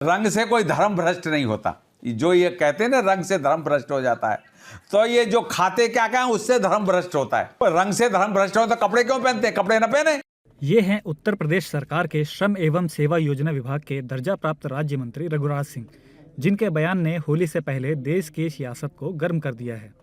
रंग से कोई धर्म भ्रष्ट नहीं होता। जो ये कहते हैं ना रंग से धर्म भ्रष्ट हो जाता है, तो ये जो खाते क्या क्या है उससे धर्म भ्रष्ट होता है। रंग से धर्म भ्रष्ट हो तो कपड़े क्यों पहनते हैं? कपड़े ना पहने। ये हैं उत्तर प्रदेश सरकार के श्रम एवं सेवा योजना विभाग के दर्जा प्राप्त राज्य मंत्री रघुराज सिंह, जिनके बयान ने होली से पहले देश की सियासत को गर्म कर दिया है।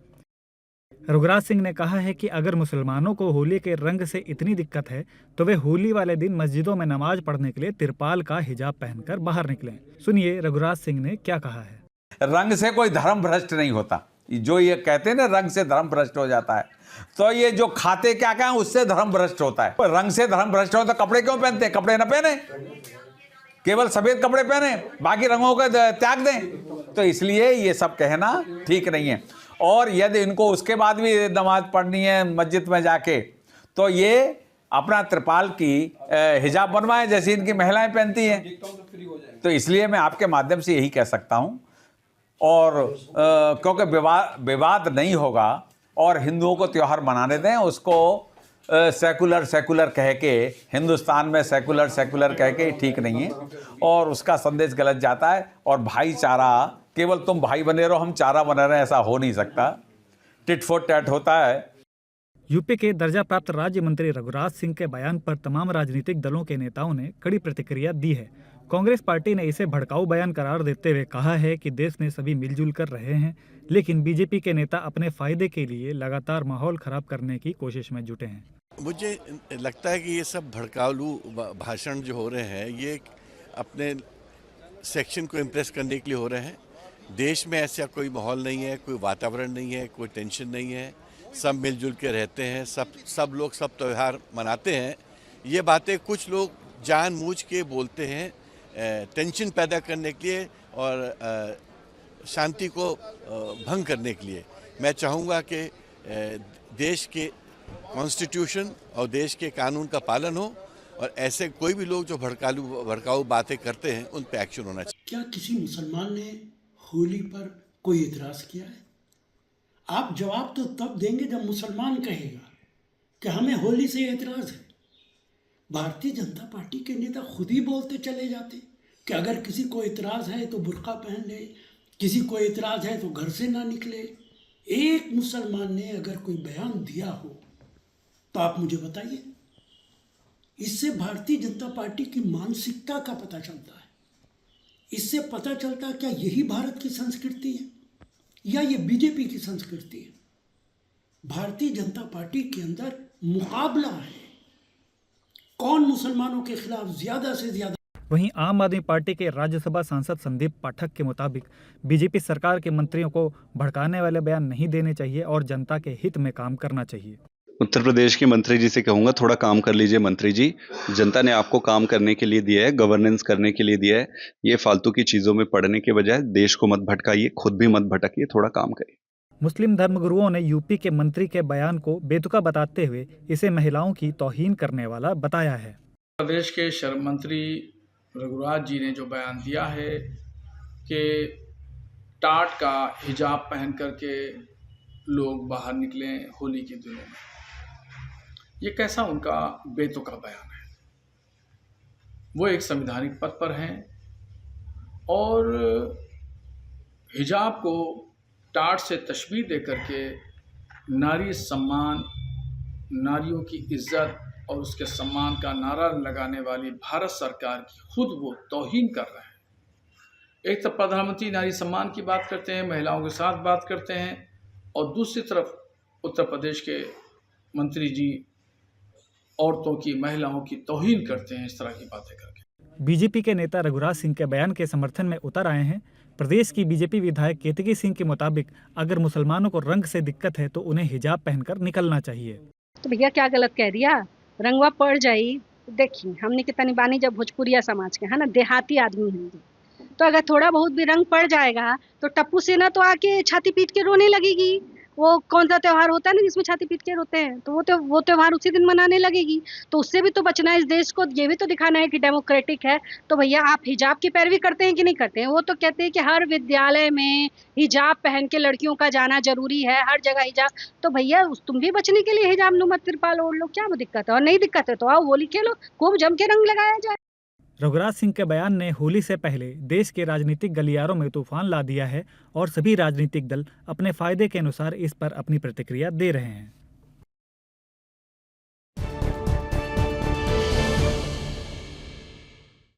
रघुराज सिंह ने कहा है कि अगर मुसलमानों को होली के रंग से इतनी दिक्कत है तो वे होली वाले दिन मस्जिदों में नमाज पढ़ने के लिए तिरपाल का हिजाब पहनकर बाहर निकलें। सुनिए रघुराज सिंह ने क्या कहा है। रंग से कोई धर्म भ्रष्ट नहीं होता। जो ये कहते हैं ना रंग से धर्म भ्रष्ट हो जाता है, तो ये जो खाते क्या क्या है उससे धर्म भ्रष्ट होता है। रंग से धर्म भ्रष्ट हो तो कपड़े क्यों पहनते हैं? कपड़े ना पहने, केवल सफेद कपड़े पहने, बाकी रंगों का त्याग दें। तो इसलिए ये सब कहना ठीक नहीं है। और यदि इनको उसके बाद भी नमाज पढ़नी है मस्जिद में जाके, तो ये अपना त्रिपाल की हिजाब बनवाएं जैसी इनकी महिलाएं पहनती हैं। तो इसलिए मैं आपके माध्यम से यही कह सकता हूं, और क्योंकि विवाद नहीं होगा, और हिंदुओं को त्यौहार मनाने दें। उसको सेकुलर कह के, हिंदुस्तान में सेकुलर कह के ठीक नहीं है, और उसका संदेश गलत जाता है। और भाईचारा, केवल तुम भाई बने रहो हम चारा बने रहे, ऐसा हो नहीं सकता। टिट फॉर टैट होता है। यूपी के दर्जा प्राप्त राज्य मंत्री रघुराज सिंह के बयान पर तमाम राजनीतिक दलों के नेताओं ने कड़ी प्रतिक्रिया दी है। कांग्रेस पार्टी ने इसे भड़काऊ बयान करार देते हुए कहा है कि देश में सभी मिलजुल कर रहे हैं, लेकिन बीजेपी के नेता अपने फायदे के लिए लगातार माहौल खराब करने की कोशिश में जुटे हैं। मुझे लगता है कि ये सब भड़काऊ भाषण जो हो रहे हैं, ये अपने सेक्शन को इम्प्रेस करने के लिए हो रहे हैं। देश में ऐसा कोई माहौल नहीं है, कोई वातावरण नहीं है, कोई टेंशन नहीं है, सब मिलजुल के रहते हैं, सब लोग सब त्यौहार मनाते हैं। ये बातें कुछ लोग जानबूझ के बोलते हैं टेंशन पैदा करने के लिए और शांति को भंग करने के लिए। मैं चाहूँगा कि देश के कॉन्स्टिट्यूशन और देश के कानून का पालन हो, और ऐसे कोई भी लोग जो भड़काऊ बातें करते हैं उन पे एक्शन होना चाहिए। क्या किसी मुसलमान ने होली पर कोई इतराज़ किया है? आप जवाब तो तब देंगे जब मुसलमान कहेगा कि हमें होली से एतराज़ है। भारतीय जनता पार्टी के नेता खुद ही बोलते चले जाते कि अगर किसी को इतराज़ है तो बुर्का पहन ले, किसी को इतराज़ है तो घर से ना निकले। एक मुसलमान ने अगर कोई बयान दिया हो तो आप मुझे बताइए। इससे भारतीय जनता पार्टी की मानसिकता का पता चलता है। इससे पता चलता क्या यही भारत की संस्कृति है या ये बीजेपी की संस्कृति है? भारतीय जनता पार्टी के अंदर मुकाबला है, कौन मुसलमानों के खिलाफ ज्यादा से ज्यादा। वहीं आम आदमी पार्टी के राज्यसभा सांसद संदीप पाठक के मुताबिक बीजेपी सरकार के मंत्रियों को भड़काने वाले बयान नहीं देने चाहिए और जनता के हित में काम करना चाहिए। उत्तर प्रदेश के मंत्री जी से कहूंगा, थोड़ा काम कर लीजिए मंत्री जी। जनता ने आपको काम करने के लिए दिया है, गवर्नेंस करने के लिए दिया है। ये फालतू की चीजों में पड़ने के बजाय देश को मत भटकाइए, खुद भी मत भटकिए, थोड़ा काम करिए। मुस्लिम धर्मगुरुओं ने यूपी के मंत्री के बयान को बेतुका बताते हुए इसे महिलाओं की तौहीन करने वाला बताया है। प्रदेश के श्रम मंत्री रघुराज जी ने जो बयान दिया है कि टाट का हिजाब पहन करके लोग बाहर निकलें होली के दिनों में, ये कैसा उनका बेतुका बयान है। वो एक संवैधानिक पद पर हैं और हिजाब को टाट से तशबीह दे करके नारी सम्मान, नारियों की इज्जत और उसके सम्मान का नारा लगाने वाली भारत सरकार की खुद वो तौहीन कर रहे हैं। एक तरफ प्रधानमंत्री नारी सम्मान की बात करते हैं, महिलाओं के साथ बात करते हैं, और दूसरी तरफ उत्तर प्रदेश के मंत्री जी औरतों की, महिलाओं की तौहीन करते हैं इस तरह की बातें करके। बीजेपी के नेता रघुराज सिंह के बयान के समर्थन में उतर आए हैं। प्रदेश की बीजेपी विधायक केतकी सिंह के मुताबिक अगर मुसलमानों को रंग से दिक्कत है तो उन्हें हिजाब पहनकर निकलना चाहिए। तो भैया क्या गलत कह दिया, रंगवा पड़ जाई। देखिए हमने कितनी बानी जब भोजपुरिया समाज के है ना, देहाती आदमी हिंदू, तो अगर थोड़ा बहुत भी रंग पड़ जाएगा तो टप्पू सेना तो आके छाती पीट के रोने लगेगी। वो कौन सा त्योहार होता है ना जिसमें छाती पीट के रोते हैं, तो वो त्योहार उसी दिन मनाने लगेगी। तो उससे भी तो बचना है। इस देश को ये भी तो दिखाना है कि डेमोक्रेटिक है। तो भैया आप हिजाब की पैरवी करते हैं कि नहीं करते हैं? वो तो कहते हैं कि हर विद्यालय में हिजाब पहन के लड़कियों का जाना जरूरी है, हर जगह हिजाब। तो भैया तुम भी बचने के लिए हिजाब नुमा तिरपाल ओढ़ लो, क्या वो दिक्कत है? और नहीं दिक्कत है तो आओ होली खेलो, खूब जम के रंग लगाया जाए। रघुराज सिंह के बयान ने होली से पहले देश के राजनीतिक गलियारों में तूफान ला दिया है और सभी राजनीतिक दल अपने फायदे के अनुसार इस पर अपनी प्रतिक्रिया दे रहे हैं।